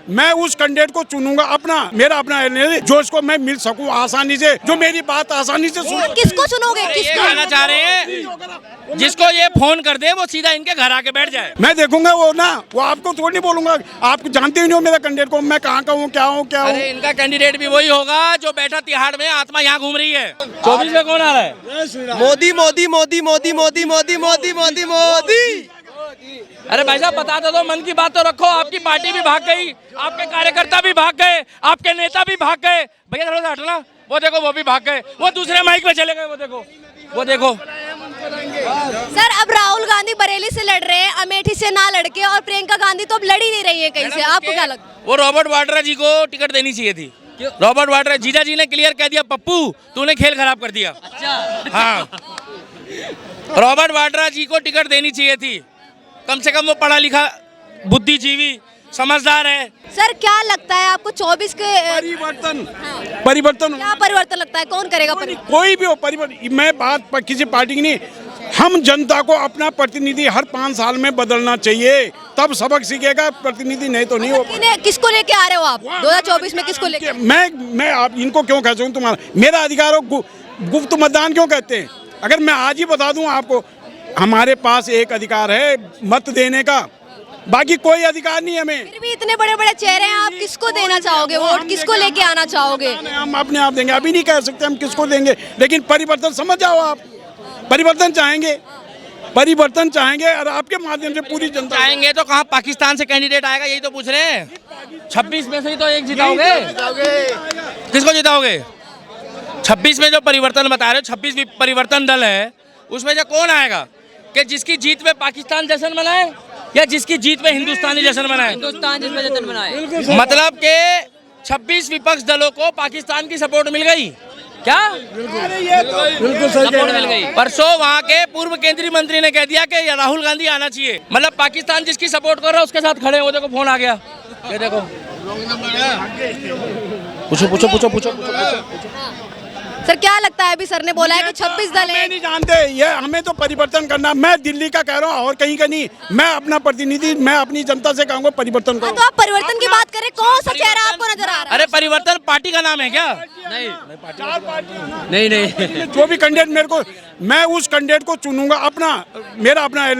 मैं उस कैंडिडेट को चुनूंगा अपना, मेरा अपना जो इसको मैं मिल सकूं आसानी से, जो मेरी बात आसानी से सुन। किसको चुनोगे? किसको कहना चाह रहे हैं जिसको ये फोन कर दे वो सीधा इनके घर आके बैठ जाए। मैं देखूंगा वो ना, वो आपको थोड़ी नहीं बोलूंगा, आप जानते ही नहीं हो मेरा कैंडिडेट को, मैं कहाँ का हूँ, क्या हूँ क्या हूँ। अरे इनका कैंडिडेट भी वही होगा जो बैठा तिहाड़ में, आत्मा यहाँ घूम रही है। 24 में कौन आ रहा है? मोदी मोदी मोदी मोदी मोदी मोदी मोदी मोदी मोदी। अरे भाई साहब बता दो, मन की बात तो रखो। आपकी पार्टी भी भाग गई, आपके कार्यकर्ता भी भाग गए, आपके नेता भी भाग गए। भैया थोड़ा सा हटना, वो देखो वो भी भाग गए, वो दूसरे माइक पे चले गए, वो देखो वो देखो। सर अब राहुल गांधी बरेली से लड़ रहे हैं, अमेठी से ना लड़के, और प्रियंका गांधी तो अब लड़ ही नहीं रही है कहीं से। आपको क्या लगता है? वो रॉबर्ट वाड्रा जी को टिकट देनी चाहिए थी। रॉबर्ट वाड्रा जीजा जी ने क्लियर कह दिया, पप्पू तूने खेल खराब कर दिया। हाँ, रॉबर्ट वाड्रा जी को टिकट देनी चाहिए थी। कम से कम वो पढ़ा लिखा, बुद्धिजीवी, समझदार है। सर क्या लगता है आपको 24 के परिवर्तन क्या परिवर्तन लगता है? कौन करेगा परिवर्तन? कोई भी हो परिवर्तन, मैं बात किसी पार्टी की नहीं, हम जनता को अपना प्रतिनिधि हर 5 साल में बदलना चाहिए, तब सबक सीखेगा प्रतिनिधि, नहीं तो नहीं हो। किसको लेके आ रहे हो आप 2024 में? किसको लेके? मैं आप इनको क्यों कह सकूं? तुम्हारा मेरा अधिकार हो, गुप्त मतदान क्यों कहते हैं? अगर मैं आज ही बता दूं आपको, हमारे पास एक अधिकार है मत देने का, बाकी कोई अधिकार नहीं हमें। फिर भी इतने बड़े बड़े चेहरे हैं, आप किसको देना चाहोगे वोट? किसको लेके आना चाहोगे? हम अपने आप देंगे, अभी नहीं कह सकते हम किसको देंगे, लेकिन परिवर्तन समझ जाओ आप, परिवर्तन चाहेंगे और आपके माध्यम से पूरी जनता चाहेंगे। तो कहाँ पाकिस्तान से कैंडिडेट आएगा, यही तो पूछ रहे हैं। 26 में से ही तो एक जिताओगे, किसको जिताओगे? 26 में जो परिवर्तन बता रहे हो, 26 परिवर्तन दल है, उसमें जो कौन आएगा कि जिसकी जीत में पाकिस्तान जश्न मनाए या जिसकी जीत में हिंदुस्तानी जश्न मनाए? हिंदुस्तान जिसमें जश्न मनाए। मतलब के 26 विपक्ष दलों को पाकिस्तान की सपोर्ट मिल गई क्या? बिल्कुल सपोर्ट मिल गई। परसों वहाँ के पूर्व केंद्रीय मंत्री ने कह दिया कि राहुल गांधी आना चाहिए। मतलब पाकिस्तान जिसकी सपोर्ट कर रहा है उसके साथ खड़े हैं। वो देखो फोन आ गया, ये देखो। पूछो। सर क्या लगता है, अभी सर ने बोला है कि 26 दल मैं हैं। नहीं जानते, ये हमें तो परिवर्तन करना, मैं दिल्ली का कह रहा हूँ और कहीं का नहीं, मैं अपना प्रतिनिधि, मैं अपनी जनता से कहूँगा परिवर्तन करो। तो आप परिवर्तन की बात करें, कौन सा चेहरा आपको नजर आ रहा है? अरे परिवर्तन पार्टी का नाम है क्या? नहीं जो भी कैंडिडेट मेरे को, मैं उस कैंडिडेट को चुनूंगा अपना, मेरा अपना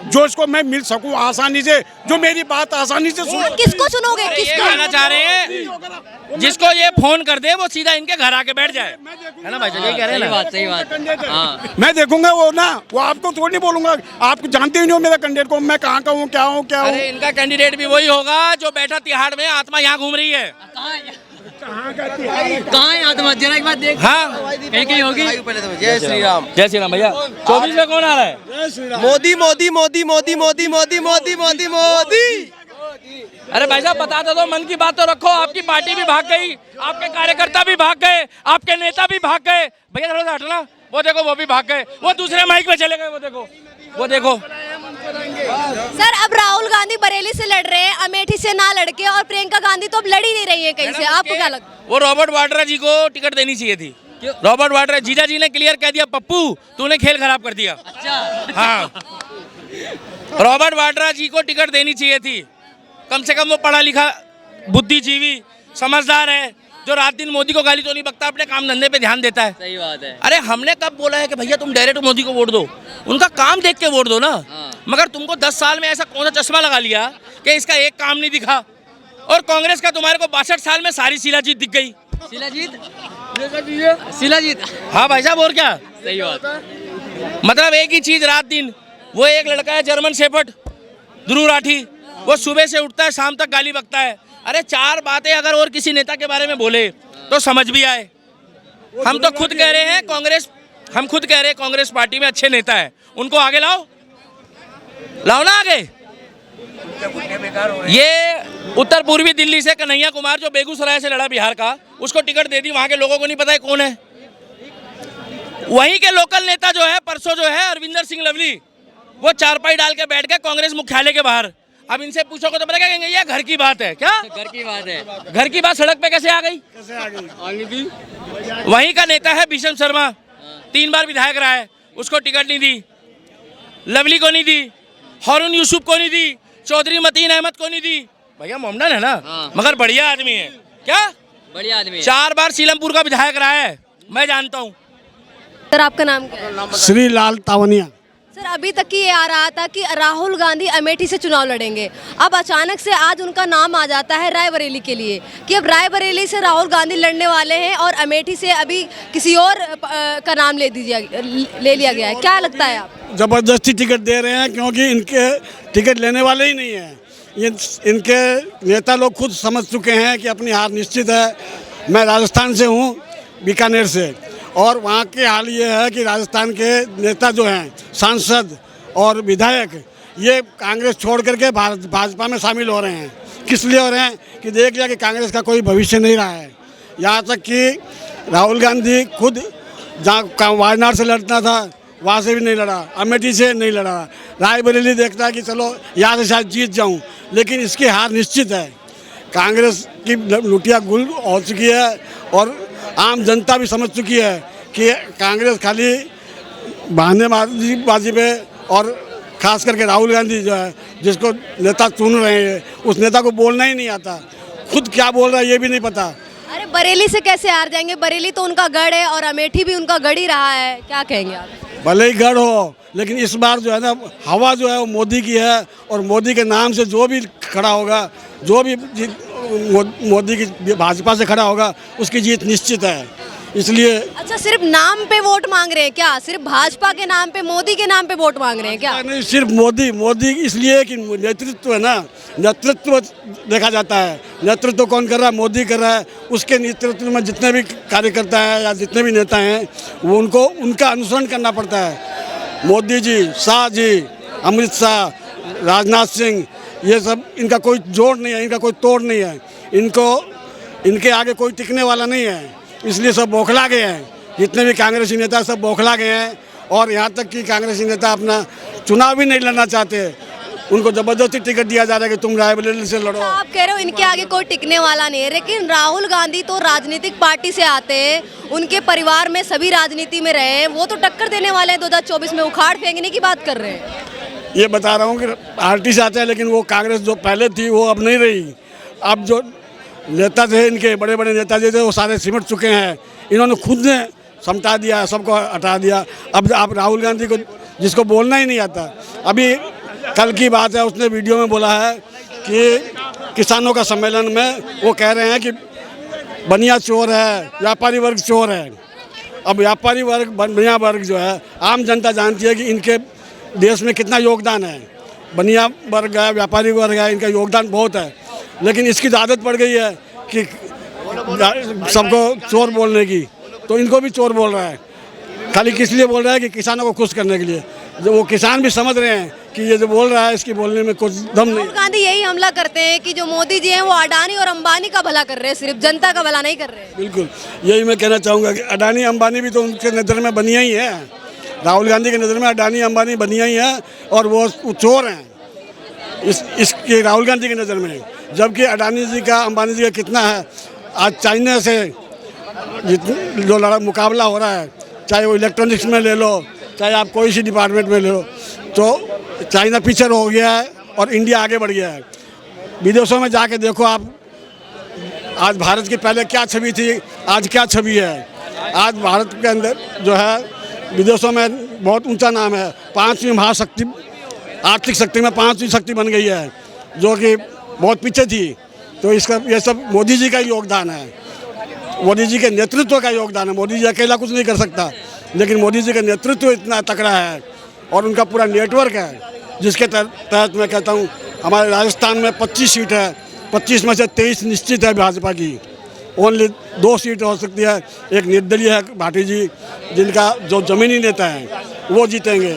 जो इसको मैं मिल सकूं आसानी से, जो मेरी बात आसानी से सुन। किसको चुनोगे? किसको? कहना चाह रहे हैं जिसको ये फोन कर दे वो सीधा इनके घर आके बैठ जाए, है ना भाई? यही कह रहे हैं ना। सही बात। हाँ। मैं देखूंगा वो ना, वो आपको थोड़ी नहीं बोलूंगा, आप जानते ही नहीं हो मेरा कैंडिडेट को, मैं कहाँ का हूँ, क्या हूँ क्या हूँ। अरे इनका कैंडिडेट भी वही होगा जो बैठा तिहाड़ में, आत्मा यहाँ घूम रही है। कहाँ है आत्मा? जरा एक बार देख। हाँ एक ही होगी। जय श्री राम। जय श्री राम। भैया 24 में कौन आ रहा है? मोदी मोदी मोदी मोदी मोदी मोदी मोदी मोदी मोदी। अरे भाई साहब बता दो, मन की बात तो रखो। आपकी पार्टी भी भाग गई, आपके कार्यकर्ता भी भाग गए, आपके नेता भी भाग गए। भैया थोड़ा सा हटना, वो देखो वो भी भाग गए, वो दूसरे माइक पे चले गए, वो देखो वो देखो। सर अब राहुल गांधी बरेली से लड़ रहे हैं, अमेठी से ना लड़के, और प्रियंका गांधी तो अब लड़ ही नहीं रही है कहीं से। आपको क्या लगता है? वो रॉबर्ट वाड्रा जी को टिकट देनी चाहिए थी। रॉबर्ट वाड्रा जीजा जी ने क्लियर कह दिया, पप्पू तूने खेल खराब कर दिया। हाँ, रॉबर्ट वाड्रा जी को टिकट देनी चाहिए थी। कम से कम वो पढ़ा लिखा, बुद्धिजीवी, समझदार है, जो रात दिन मोदी को गाली तो नहीं बकता, अपने काम धंधे पे ध्यान देता है। सही बात है। अरे हमने कब बोला है कि भैया तुम डायरेक्ट मोदी को वोट दो? उनका काम देख के वोट दो ना। मगर तुमको 10 साल में ऐसा कौन सा चश्मा लगा लिया कि इसका एक काम नहीं दिखा, और कांग्रेस का तुम्हारे को 62 साल में सारी शिलाजीत दिख गई। शिलाजीत। हाँ भाई साहब, और क्या? सही बात। मतलब एक ही चीज रात दिन। वो एक लड़का है जर्मन शेफर्ड, ध्रुव राठी, वो सुबह से उठता है शाम तक गाली बकता है। अरे 4 बातें अगर और किसी नेता के बारे में बोले तो समझ भी आए। हम तो खुद कह रहे हैं कांग्रेस पार्टी में अच्छे नेता है, उनको आगे लाओ ना आगे। ये उत्तर पूर्वी दिल्ली से कन्हैया कुमार जो बेगूसराय से लड़ा बिहार का, उसको टिकट दे दी। वहां के लोगों को नहीं पता है कौन है। वहीं के लोकल नेता जो है परसों जो है अरविंदर सिंह लवली, वो चारपाई डाल के बैठ गए कांग्रेस मुख्यालय के बाहर। अब इनसे पूछोगे तो पता क्या कहेंगे, ये घर की बात है। क्या घर की बात है? घर की बात सड़क पे कैसे आ गई? वहीं का नेता है भीषण शर्मा, 3 बार विधायक रहा है, उसको टिकट नहीं दी। लवली को नहीं दी, हारून यूसुफ को नहीं दी, चौधरी मतीन अहमद को नहीं दी, भैया मोमडन है ना, हाँ। मगर बढ़िया आदमी है। क्या बढ़िया आदमी है। 4 बार सीलमपुर का विधायक रहा है, मैं जानता हूँ। सर आपका नाम क्या है? श्री लाल तावनिया। सर अभी तक की ये आ रहा था कि राहुल गांधी अमेठी से चुनाव लड़ेंगे, अब अचानक से आज उनका नाम आ जाता है रायबरेली के लिए कि अब रायबरेली से राहुल गांधी लड़ने वाले हैं और अमेठी से अभी किसी और का नाम ले लिया गया है। क्या लगता है आप? जबरदस्ती टिकट दे रहे हैं क्योंकि इनके टिकट लेने वाले ही नहीं हैं। ये इनके नेता लोग खुद समझ चुके हैं कि अपनी हार निश्चित है। मैं राजस्थान से हूँ, बीकानेर से, और वहाँ के हाल ये है कि राजस्थान के नेता जो हैं, सांसद और विधायक, ये कांग्रेस छोड़ करके भाजपा में शामिल हो रहे हैं। किस लिए हो रहे हैं कि देख लिया कि कांग्रेस का कोई भविष्य नहीं रहा है। यहाँ तक कि राहुल गांधी खुद जहाँ वायनाड से लड़ना था वहाँ से भी नहीं लड़ा, अमेठी से नहीं लड़ा, रायबरेली देखता है कि चलो यहाँ से शायद जीत जाऊँ, लेकिन इसकी हार निश्चित है। कांग्रेस की लुटिया गुल हो चुकी है और आम जनता भी समझ चुकी है कि कांग्रेस खाली बहानेबाजी पे, और खास करके राहुल गांधी जो है, जिसको नेता चुन रहे हैं, उस नेता को बोलना ही नहीं आता, खुद क्या बोल रहा है ये भी नहीं पता। अरे बरेली से कैसे हार जाएंगे? बरेली तो उनका गढ़ है और अमेठी भी उनका गढ़ ही रहा है। क्या कहेंगे आप? भले ही गढ़ हो, लेकिन इस बार जो है ना, हवा जो है वो मोदी की है, और मोदी के नाम से जो भी खड़ा होगा, जो भी मोदी की भाजपा से खड़ा होगा, उसकी जीत निश्चित है। इसलिए अच्छा, सिर्फ नाम पे वोट मांग रहे हैं क्या? सिर्फ भाजपा के नाम पे, मोदी के नाम पे वोट मांग रहे हैं क्या? नहीं, सिर्फ मोदी इसलिए कि नेतृत्व है ना, नेतृत्व देखा जाता है। नेतृत्व कौन कर रहा है? मोदी कर रहा है। उसके नेतृत्व में जितने भी कार्यकर्ता हैं या जितने भी नेता हैं, वो उनका अनुसरण करना पड़ता है। मोदी जी, शाह जी, अमित शाह, राजनाथ सिंह, ये सब, इनका कोई जोड़ नहीं है, इनका कोई तोड़ नहीं है। इनके आगे कोई टिकने वाला नहीं है, इसलिए सब बौखला गए हैं। जितने भी कांग्रेसी नेता सब बौखला गए हैं, और यहाँ तक कि कांग्रेसी नेता अपना चुनाव भी नहीं लड़ना चाहते। उनको जबरदस्ती टिकट दिया जा रहा है कि तुम रायबरेली से लड़ो। आप कह रहे हो इनके आगे कोई टिकने वाला नहीं है, लेकिन राहुल गांधी तो राजनीतिक पार्टी से आते हैं, उनके परिवार में सभी राजनीति में रहे हैं, वो तो टक्कर देने वाले हैं 2024 में, उखाड़ फेंकने की बात कर रहे हैं। ये बता रहा हूँ कि पार्टी से आते हैं, लेकिन वो कांग्रेस जो पहले थी वो अब नहीं रही। अब जो नेता थे, इनके बड़े बड़े नेता जो थे, वो सारे सिमट चुके हैं। इन्होंने खुद ने समझा दिया, सबको हटा दिया। अब आप राहुल गांधी को, जिसको बोलना ही नहीं आता, अभी कल की बात है, उसने वीडियो में बोला है कि किसानों का सम्मेलन में वो कह रहे हैं कि बनिया चोर है, व्यापारी वर्ग चोर है। अब व्यापारी वर्ग, बनिया वर्ग जो है, आम जनता जानती है कि इनके देश में कितना योगदान है। बनिया वर्ग है, व्यापारी वर्ग है, इनका योगदान बहुत है, लेकिन इसकी तो आदत पड़ गई है कि सबको चोर बोलने की, तो इनको भी चोर बोल रहा है। खाली किस लिए बोल रहा है कि किसानों को खुश करने के लिए। जो वो किसान भी समझ रहे हैं कि ये जो बोल रहा है इसकी बोलने में कुछ दम नहीं। राहुल गांधी यही हमला करते हैं कि जो मोदी जी हैं वो अडानी और अंबानी का भला कर रहे हैं, सिर्फ जनता का भला नहीं कर रहे हैं। बिल्कुल, यही मैं कहना चाहूँगा कि अडानी अंबानी भी तो उनके नज़र में बनिया ही है। राहुल गांधी की नज़र में अडानी अंबानी बनिया ही है, और वो चोर हैं इसके राहुल गांधी की नज़र में। जबकि अडानी जी का, अंबानी जी का कितना है, आज चाइना से जो मुकाबला हो रहा है, चाहे वो इलेक्ट्रॉनिक्स में ले लो, चाहे आप कोई सी डिपार्टमेंट में ले लो, तो चाइना पीछे हो गया है और इंडिया आगे बढ़ गया है। विदेशों में जाके देखो आप, आज भारत की पहले क्या छवि थी, आज क्या छवि है। आज भारत के अंदर जो है, विदेशों में बहुत ऊंचा नाम है। 5वीं महाशक्ति, आर्थिक शक्ति में 5वीं शक्ति बन गई है, जो कि बहुत पीछे थी। तो इसका, ये सब मोदी जी का योगदान है, मोदी जी के नेतृत्व का योगदान है। मोदी जी अकेला कुछ नहीं कर सकता, लेकिन मोदी जी का नेतृत्व इतना तकड़ा है और उनका पूरा नेटवर्क है, जिसके तहत मैं कहता हूँ हमारे राजस्थान में 25 सीट है, 25 में से 23 निश्चित है भाजपा की। ओनली 2 सीट हो सकती है, एक निर्दलीय है भाटी जी, जिनका जो जमीनी नेता है वो जीतेंगे।